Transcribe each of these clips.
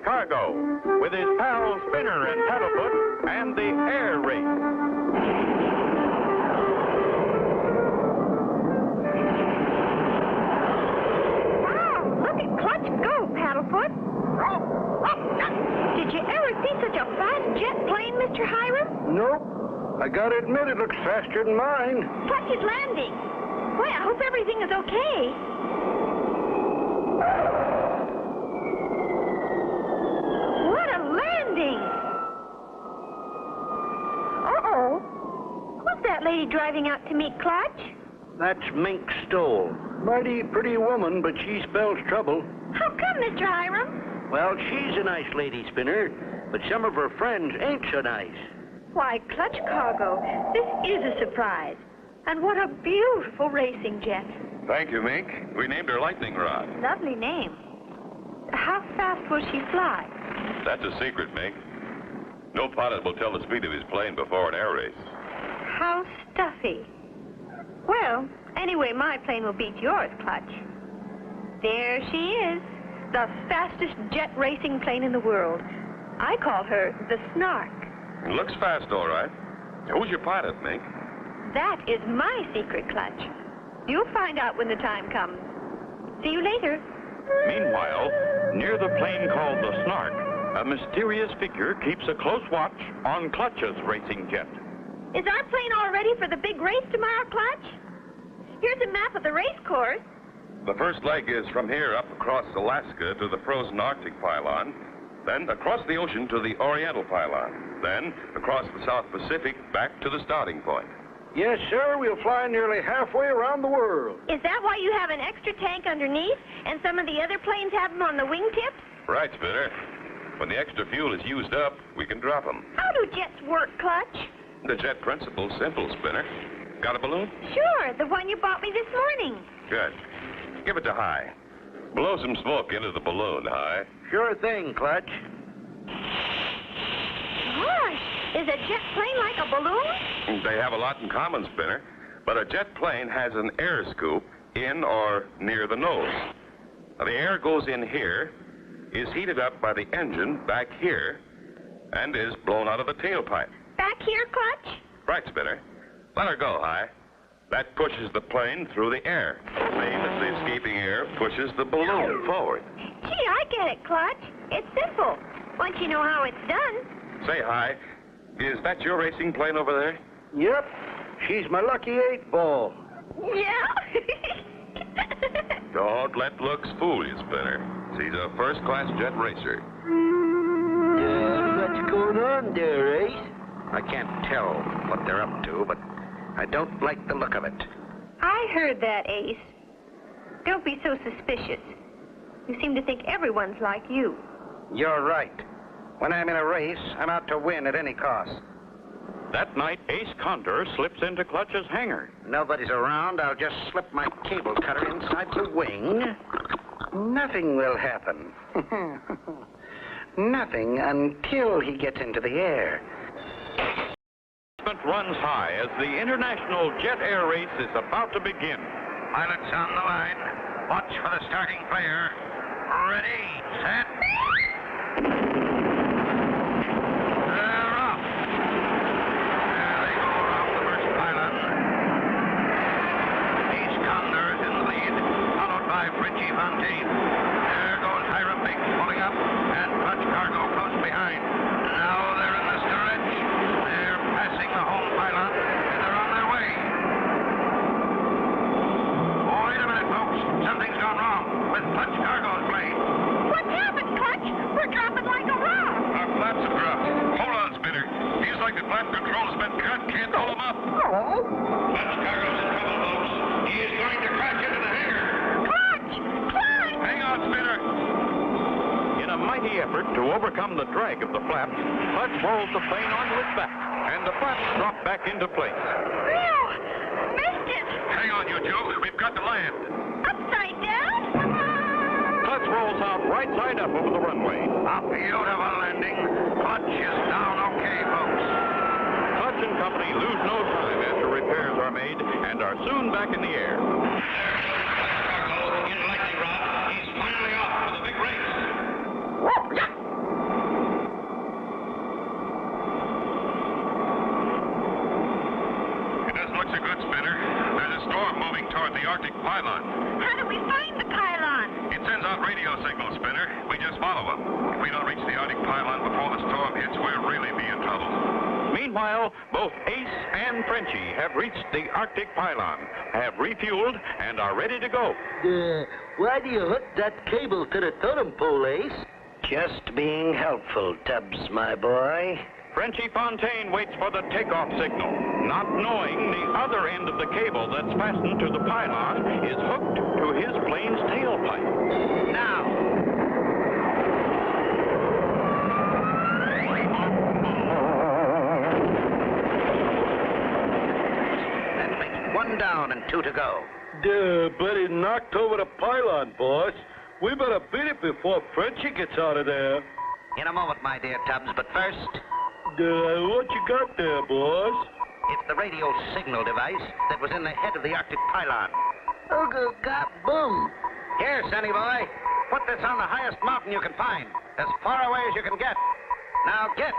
Cargo with his pals Spinner and Paddlefoot and the Air Race. Wow, look at Clutch go, Paddlefoot. Did you ever see such a fast jet plane, Mr. Hiram? Nope. I gotta admit it looks faster than mine. Clutch is landing. Boy, I hope everything is okay. What a landing! Uh-oh. Who's that lady driving out to meet Clutch? That's Mink Stoll. Mighty pretty woman, but she spells trouble. How come, Mr. Hiram? Well, she's a nice lady, Spinner, but some of her friends ain't so nice. Why, Clutch Cargo, this is a surprise. And what a beautiful racing jet. Thank you, Mink. We named her Lightning Rod. Lovely name. How fast will she fly? That's a secret, Mink. No pilot will tell the speed of his plane before an air race. How stuffy. Well, anyway, my plane will beat yours, Clutch. There she is, the fastest jet racing plane in the world. I call her the Snark. It looks fast, all right. Who's your pilot, Mink? That is my secret, Clutch. You'll find out when the time comes. See you later. Meanwhile, near the plane called the Snark, a mysterious figure keeps a close watch on Clutch's racing jet. Is our plane all ready for the big race tomorrow, Clutch? Here's a map of the race course. The first leg is from here up across Alaska to the frozen Arctic pylon, then across the ocean to the Oriental pylon, then across the South Pacific back to the starting point. Yes, sir, we'll fly nearly halfway around the world. Is that why you have an extra tank underneath and some of the other planes have them on the wingtips? Right, Spinner. When the extra fuel is used up, we can drop them. How do jets work, Clutch? The jet principle's simple, Spinner. Got a balloon? Sure, the one you bought me this morning. Good. Give it to High. Blow some smoke into the balloon, High. Sure thing, Clutch. Gosh, is a jet plane like a balloon? They have a lot in common, Spinner, but a jet plane has an air scoop in or near the nose. Now, the air goes in here, is heated up by the engine back here, and is blown out of the tailpipe. Back here, Clutch? Right, Spinner. Let her go, High. That pushes the plane through the air. Same as the escaping air pushes the balloon forward. Gee, I get it, Clutch. It's simple. Once you know how it's done. Say, High, is that your racing plane over there? Yep, she's my lucky 8-ball. Yeah? Don't let looks fool you, Spinner. She's a first-class jet racer. What's going on there, Race? I can't tell what they're up to, but I don't like the look of it. I heard that, Ace. Don't be so suspicious. You seem to think everyone's like you. You're right. When I'm in a race, I'm out to win at any cost. That night, Ace Condor slips into Clutch's hangar. Nobody's around. I'll just slip my cable cutter inside the wing. Nothing will happen. Nothing until he gets into the air. Excitement runs high as the International Jet Air Race is about to begin. Pilots on the line. Watch for the starting flare. Ready, set. They're off. There they go around the first pylon. Ace Condor is in the lead, followed by Frenchie Fontaine. There goes Hiram Mink pulling up, and Clutch Cargo close behind. Now they're in the stretch. They're passing the home pylon, and they're on their way. Wait a minute, folks. Something's gone wrong with Clutch Cargo's plane. What's happened, Clutch? We're dropping like a rock. Our flaps have dropped. Hold on, Spinner. Feels like the flap control's been cut. Can't hold them up. Oh. Clutch Cargo's in trouble, folks. He is going to crash into the hangar. Clutch! Clutch! Hang on, Spinner. In a mighty effort to overcome the drag of the flaps, Clutch rolls the plane onto its back, and the flaps drop back into place. Phew! Missed it! Hang on, you two. We've got to land. Upside down? Clutch rolls out right side up over the runway. A beautiful landing. Clutch is down okay, folks. Clutch and company lose no time after repairs are made and are soon back in the air. Cargo in Lightning Rod. He's finally off for the big race. follow them. If we don't reach the Arctic pylon before the storm hits, we'll really be in trouble. Meanwhile, both Ace and Frenchie have reached the Arctic pylon, have refueled, and are ready to go. Why do you hook that cable to the totem pole, Ace? Just being helpful, Tubbs, my boy. Frenchie Fontaine waits for the takeoff signal, not knowing the other end of the cable that's fastened to the pylon is hooked to his plane's tailpipe. Now. That makes one down and two to go. But it knocked over the pylon, boss. We better beat it before Frenchie gets out of there. In a moment, my dear Tubbs, but first, What you got there, boss? it's the radio signal device that was in the head of the Arctic pylon. Oh, God, boom. Here, Sonny boy, put this on the highest mountain you can find, as far away as you can get. Now get.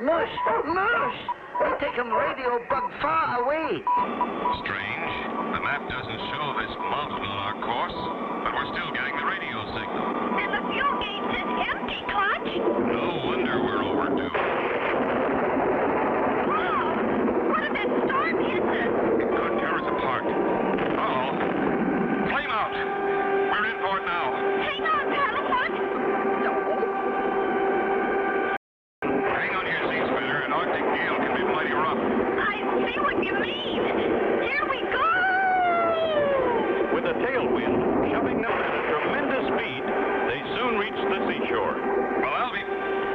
Mush! They take him radio bug far away. Strange. The map doesn't show this mountain on our course, but we're still getting the radio signal. And the fuel gauge is empty, Clutch. No wonder we're overdue. Wow! What if that storm hits us? It could tear us apart. Uh-oh. Flame out. We're in for it now. Hang on, Paddlefoot. Hang on here, Sea Spinner. An Arctic gale can be mighty rough. I see what you mean. Here we go! With a tailwind shoving them at a tremendous speed, they soon reach the seashore. Well, Alvy,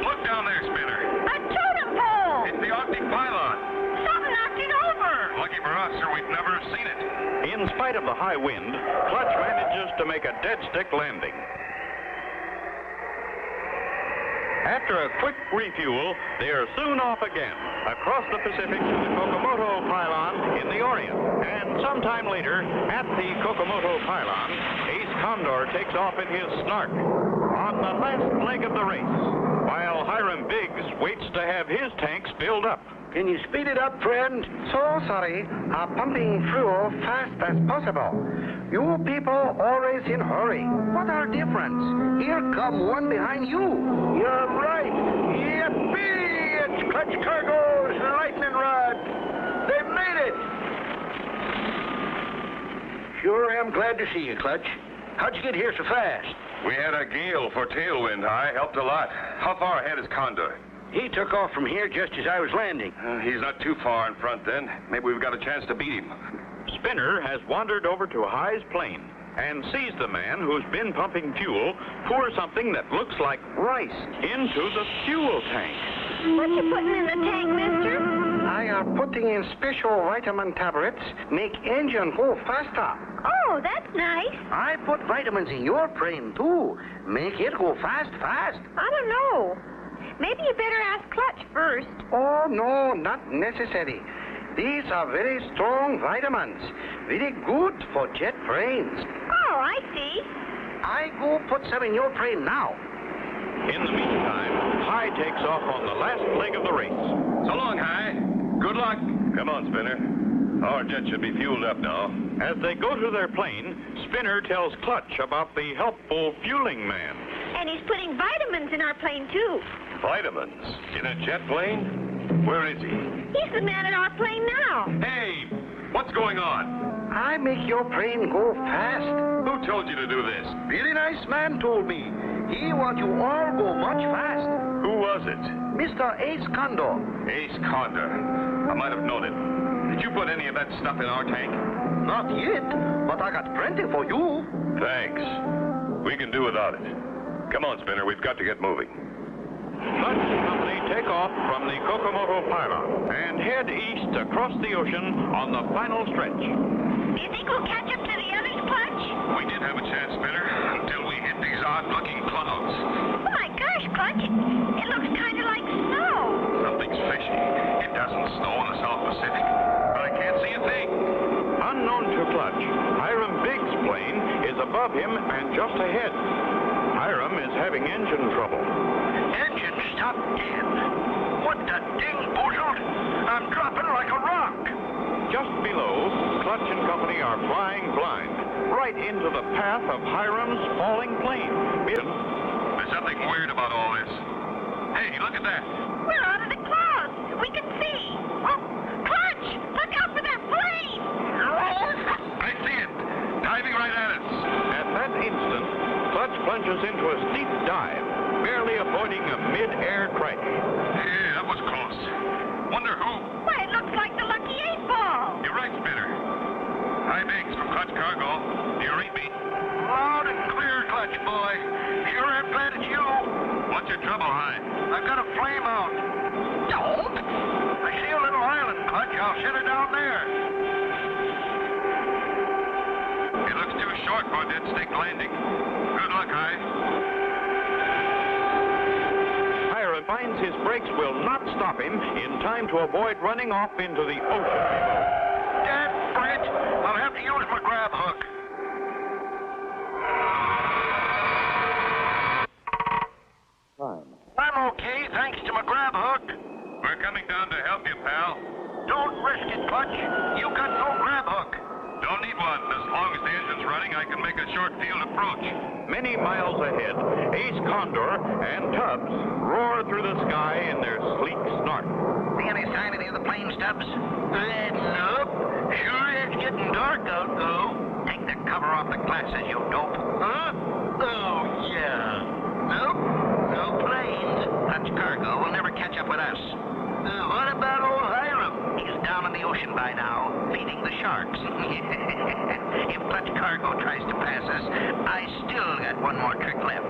look down there, Spinner. A totem pole! It's the Arctic pylon. Something knocked it over! Lucky for us, or we'd never have seen it. In spite of the high wind, Clutch manages to make a dead stick landing. After a quick refuel, they are soon off again, across the Pacific to the Kokomoto pylon in the Orient. And sometime later, at the Kokomoto pylon, Ace Condor takes off in his Snark on the last leg of the race, while Hiram Biggs waits to have his tanks filled up. Can you speed it up, friend? So sorry, pumping fuel fast as possible. You people always in hurry. What are difference? Here come one behind you. You're right. Yippee! It's Clutch Cargo's lightning rod. They made it. Sure am glad to see you, Clutch. How'd you get here so fast? We had a gale for tailwind high. Helped a lot. How far ahead is Condor? He took off from here just as I was landing. He's not too far in front then. Maybe we've got a chance to beat him. Spinner has wandered over to High's plane and sees the man who's been pumping fuel pour something that looks like rice into the fuel tank. What you putting in the tank, mister? I are putting in special vitamin tablets, make engine go faster. Oh, that's nice. I put vitamins in your plane, too. Make it go fast. I don't know. Maybe you better ask Clutch first. Oh, no, not necessary. These are very strong vitamins. Very good for jet planes. Oh, I see. I go put some in your plane now. In the meantime, High takes off on the last leg of the race. So long, High. Good luck. Come on, Spinner. Our jet should be fueled up now. As they go to their plane, Spinner tells Clutch about the helpful fueling man. And he's putting vitamins in our plane, too. Vitamins? In a jet plane? Where is he? He's the man in our plane now. Hey, what's going on? I make your plane go fast. Who told you to do this? Very nice man told me. He want you all go much fast. Who was it? Mr. Ace Condor. Ace Condor. I might have known it. Did you put any of that stuff in our tank? Not yet, but I got plenty for you. Thanks. We can do without it. Come on, Spinner. We've got to get moving. Clutch and company take off from the Kokomoto pylon and head east across the ocean on the final stretch. Do you think we'll catch up to the others, Clutch? We did have a chance, Spinner, until we hit these odd-looking clouds. Oh, my gosh, Clutch. It looks kind of like snow. Something's fishy. It doesn't snow in the South Pacific, but I can't see a thing. Unknown to Clutch, Hiram Biggs' plane is above him and just ahead. Hiram is having engine trouble. Engine stopped dead. What the ding boozled? I'm dropping like a rock. Just below, Clutch and company are flying blind, right into the path of Hiram's falling plane. This something weird about all this. Hey, look at that. We're out of the clouds. We can see. Oh, Clutch! Look out for that plane! I see it. Diving right at us. At that instant, Clutch plunges into a steep dive, barely avoiding a mid-air crash. Yeah, that was close. Wonder who? Why, it looks like the Lucky 8-Ball. You're right, Spinner. Hi, Banks from Clutch Cargo. Do you read me? Loud and clear, Clutch boy. Sure am glad it's you. What's your trouble, Hi? I've got a flame out. Don't? I see a little island, Clutch. I'll set her down there. It looks too short for a dead stick landing. Good luck, Hi. Hiram finds his brakes will not stop him in time to avoid running off into the ocean. Dad, Brent, I'll have to use my grab hook. I'm okay, thanks to my grab hook. We're coming down to help you, pal. Don't risk it, Clutch. You got no grab hook. Don't need one. As long as the engine's running, I can make a short field approach. Many miles ahead, Ace Condor and Tubbs roar through the sky in their sleek snark. See any sign of any of the plane, Stubbs? Nope. Sure it's getting dark out, though. Take the cover off the glasses, you dope. Huh? Oh, yeah. Nope. No planes. Clutch Cargo will never catch up with us. What about old Hiram? He's down in the ocean by now, feeding the sharks. If Clutch Cargo tries to pass us, I still got one more trick left.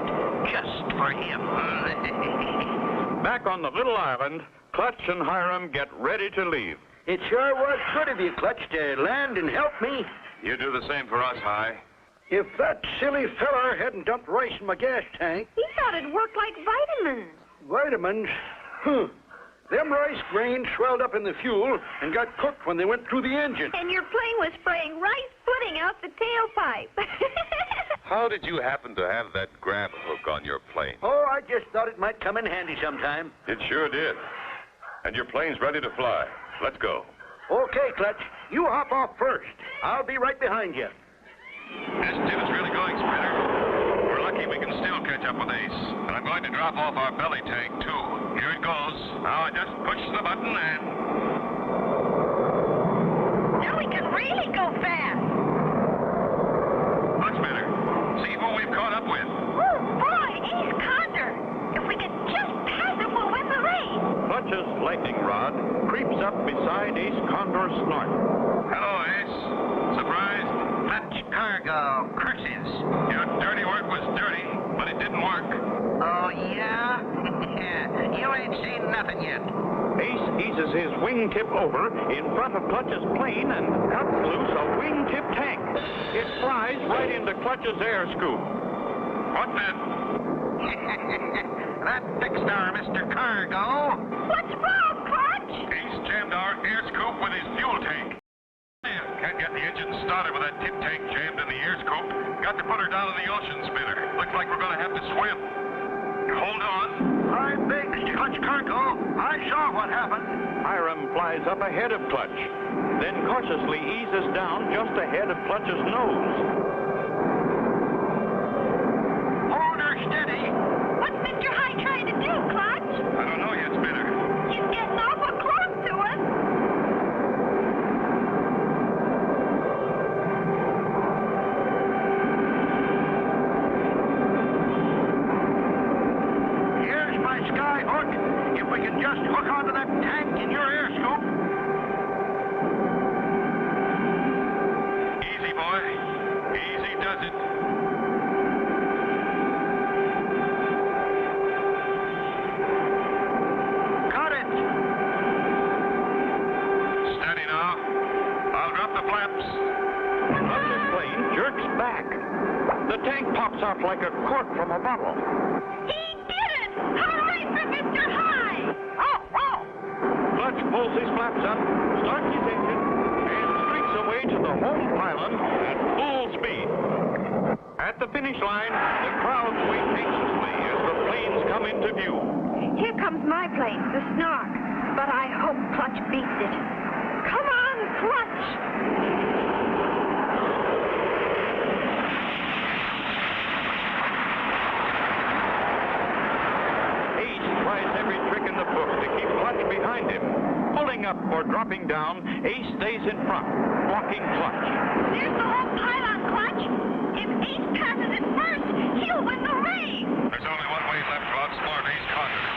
Just for him. Back on the little island, Clutch and Hiram get ready to leave. It sure was good of you, Clutch, to land and help me. You do the same for us, Hi. If that silly feller hadn't dumped rice in my gas tank, He thought it worked like vitamins. vitamins, them rice grains swelled up in the fuel and got cooked when they went through the engine. And your plane was spraying rice pudding out the tailpipe. How did you happen to have that grab hook on your plane? Oh, I just thought it might come in handy sometime. It sure did. And your plane's ready to fly. Let's go. Okay, Clutch, you hop off first. I'll be right behind you. This tip is really going, Spinner. We're lucky we can still catch up with Ace. And I'm going to drop off our belly tank, too. Here it goes. Now I just push the button and... Now we can really go fast. Look, Spinner. See who we've caught up with. Oh, boy, Ace Condor. If we could just pass him, we'll win the race. Clutch's lightning rod creeps up beside Ace Condor's snark. Hello, Ace. Surprised? Clutch Cargo curses. Your dirty work was dirty, but it didn't work. Oh, yeah? You ain't seen nothing yet. Ace eases his wingtip over in front of Clutch's plane and cuts loose a wingtip tank. It flies right into Clutch's air scoop. What then? That fixed our Mr. Cargo. What's wrong, Clutch? Ace jammed our air scoop with his fuel tank. Can't get the engine started with that tip tank jammed in the air scoop. Got to put her down in the ocean, Spinner. Looks like we're going to have to swim. Hold on. I beg, Mr. Clutch Cargo. I saw what happened. Hiram flies up ahead of Clutch, then cautiously eases down just ahead of Clutch's nose. Hold her steady. What's Mr. High trying to do, Clutch? I don't know yet, Spinner. He's getting awful close to us. Here's my sky hook. If we can just hook onto that tank in your air scoop. Easy, boy. Easy does it. Got it. Steady now. I'll drop the flaps. Clutch's plane jerks back. The tank pops out like a cork from a bottle. He did it! Hooray for Mr. High! Oh, oh! Clutch pulls his flaps up, starts his engine, and streaks away to the home pylon at full speed. At the finish line, the crowds wait anxiously as the planes come into view. Here comes my plane, the Snark. But I hope Clutch beats it. Come on, Clutch! behind him. Pulling up or dropping down, Ace stays in front, blocking Clutch. There's the whole pylon, Clutch. If Ace passes it first, he'll win the race. There's only one way left to outsmart Ace Condor.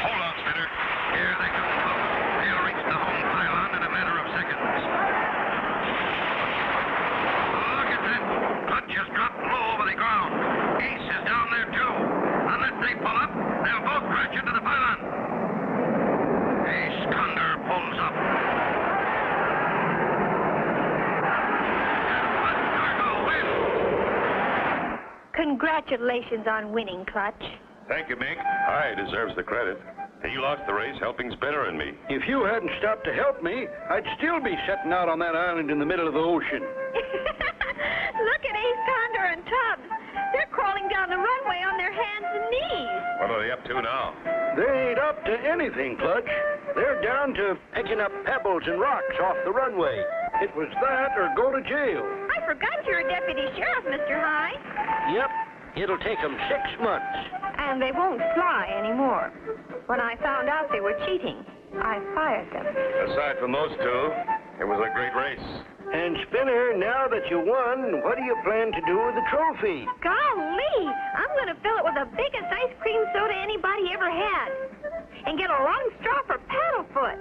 Hold on, Spinner. Here they come, folks. They'll reach the home pylon in a matter of seconds. Look at that. Clutch just dropped low over the ground. Ace is down there, too. Unless they pull up, they'll both crash into the pylon. Ace Condor pulls up. Clutch Cargo wins. Congratulations on winning, Clutch. Thank you, Mink. Hi deserves the credit. He lost the race helping Spinner and me. If you hadn't stopped to help me, I'd still be sitting out on that island in the middle of the ocean. Look at Ace Condor and Tubbs. They're crawling down the runway on their hands and knees. What are they up to now? They ain't up to anything, Clutch. They're down to picking up pebbles and rocks off the runway. It was that or go to jail. I forgot you're a deputy sheriff, Mr. High. Yep. It'll take them 6 months. And they won't fly anymore. When I found out they were cheating, I fired them. Aside from those two, it was a great race. And Spinner, now that you won, what do you plan to do with the trophy? Golly, I'm going to fill it with the biggest ice cream soda anybody ever had. And get a long straw for Paddlefoot.